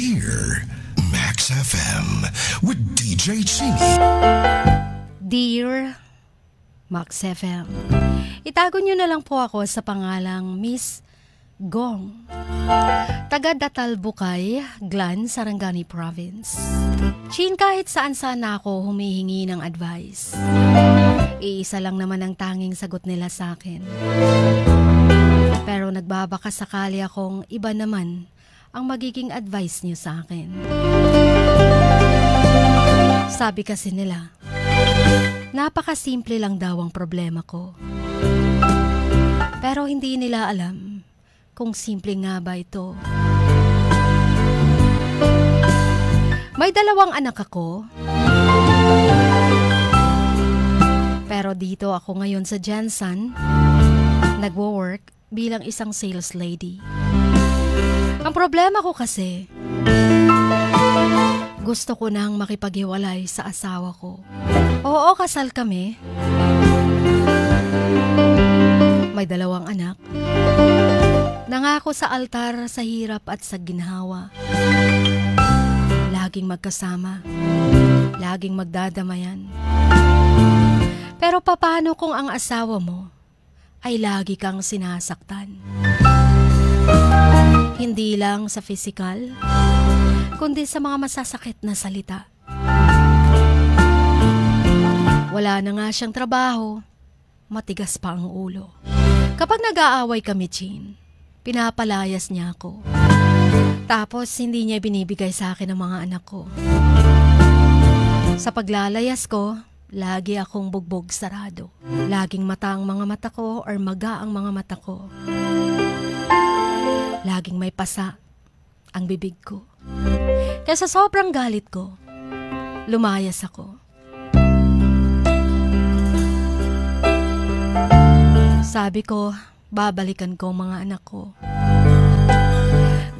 Dear Max FM with DJ Chingy. Dear Max FM, itago nyo na lang po ako sa pangalang Miss Gong, taga Datal Bukay, Glan, Sarangani Province. Chin, kahit saan-saan ako humihingi ng advice, iisa lang naman ang tanging sagot nila sa akin. Pero nagbabaka sakali akong iba naman ang magiging advice niyo sa akin. Sabi kasi nila, napakasimple lang daw ang problema ko. Pero hindi nila alam kung simple nga ba ito. May 2 anak ako. Pero dito ako ngayon sa Jensen, nagwo-work bilang isang sales lady. Ang problema ko kasi, gusto ko nang makipaghiwalay sa asawa ko. Oo, kasal kami. May 2 anak. Nangako sa altar sa hirap at sa ginhawa. Laging magkasama. Laging magdadamayan. Pero paano kung ang asawa mo ay lagi kang sinasaktan? Hindi lang sa physical, kundi sa mga masasakit na salita. Wala na nga siyang trabaho, matigas pa ang ulo. Kapag nag-aaway kami, Chin, pinapalayas niya ako. Tapos hindi niya binibigay sa akin ang mga anak ko. Sa paglalayas ko, lagi akong bugbog sarado. Laging mata ang mga mata ko or maga ang mga mata ko. Laging may pasa ang bibig ko. Kaya sa sobrang galit ko, lumayas ako. Sabi ko, babalikan ko ang mga anak ko.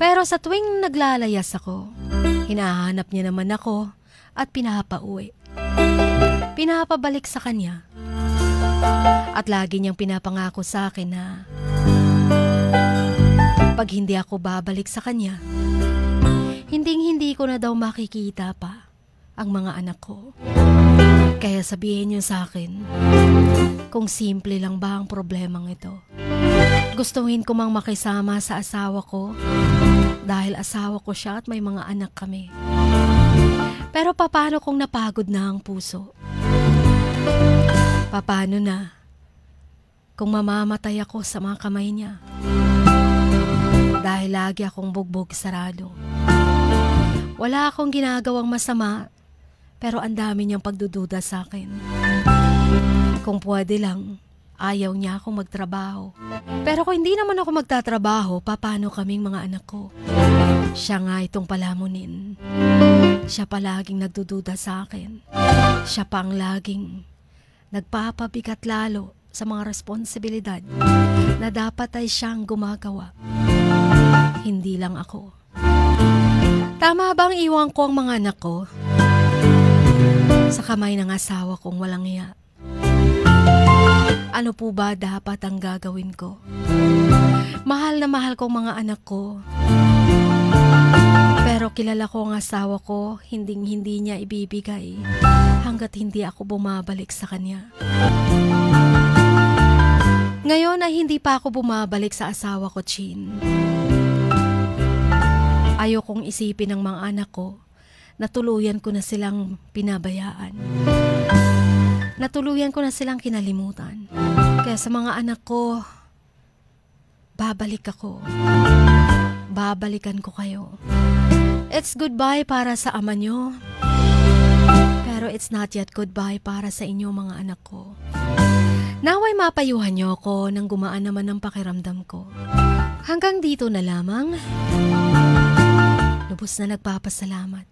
Pero sa tuwing naglalayas ako, hinahanap niya naman ako at pinapauwi. Pinapabalik sa kanya. At lagi niyang pinapangako sa akin na pag hindi ako babalik sa kanya, hindi ko na daw makikita pa ang mga anak ko. Kaya sabihin niyo sa akin kung simple lang ba ang problemang ito. Gustuhin ko mang makisama sa asawa ko dahil asawa ko siya at may mga anak kami. Pero paano kung napagod na ang puso? Paano na kung mamamatay ako sa mga kamay niya? Dahil lagi akong bugbog sarado. Wala akong ginagawang masama, pero ang dami niyang pagdududa sa akin. Kung pwede lang, ayaw niya akong magtrabaho. Pero kung hindi naman ako magtatrabaho, paano kaming mga anak ko? Siya nga itong palamunin. Siya palaging nagdududa sa akin. Siya pang laging nagpapabigat lalo sa mga responsibilidad na dapat ay siyang gumagawa. Hindi lang ako. Tama bang iwan ko ang mga anak ko sa kamay ng asawa kong walang iya? Ano po ba dapat ang gagawin ko? Mahal na mahal kong mga anak ko. Pero kilala ko ang asawa ko, hindi niya ibibigay hanggat hindi ako bumabalik sa kanya. Ngayon ay hindi pa ako bumabalik sa asawa ko, Chin. Ayokong isipin ng mga anak ko na tuluyan ko na silang pinabayaan. Natuluyan ko na silang kinalimutan. Kaya sa mga anak ko, babalik ako. Babalikan ko kayo. It's goodbye para sa ama nyo. Pero it's not yet goodbye para sa inyo mga anak ko. Naway mapayuhan nyo ako nang gumaan naman ang pakiramdam ko. Hanggang dito na lamang. Lubos na nagpapasalamat.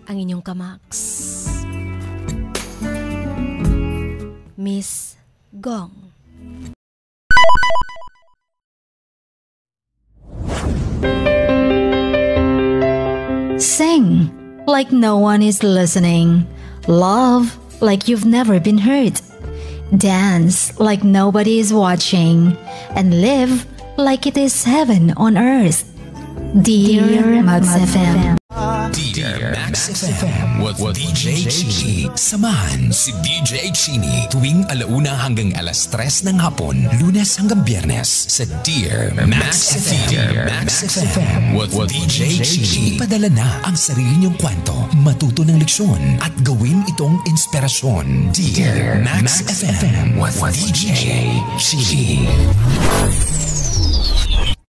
Ang inyong Kamax, Miss Gong. Sing like no one is listening. Love like you've never been hurt. Dance like nobody is watching. And live like it is heaven on earth. Dear Max FM. Dear Max FM with DJ Chini. Samahan si DJ Chini tuwing 1:00 hanggang 3:00 ng hapon, Lunes hanggang Biyernes sa Dear Max FM. Dear Max FM with DJ Chini. Ipadala na ang sarili niyong kwento, matuto ng leksyon at gawin itong inspirasyon. Dear Max FM with DJ Chini.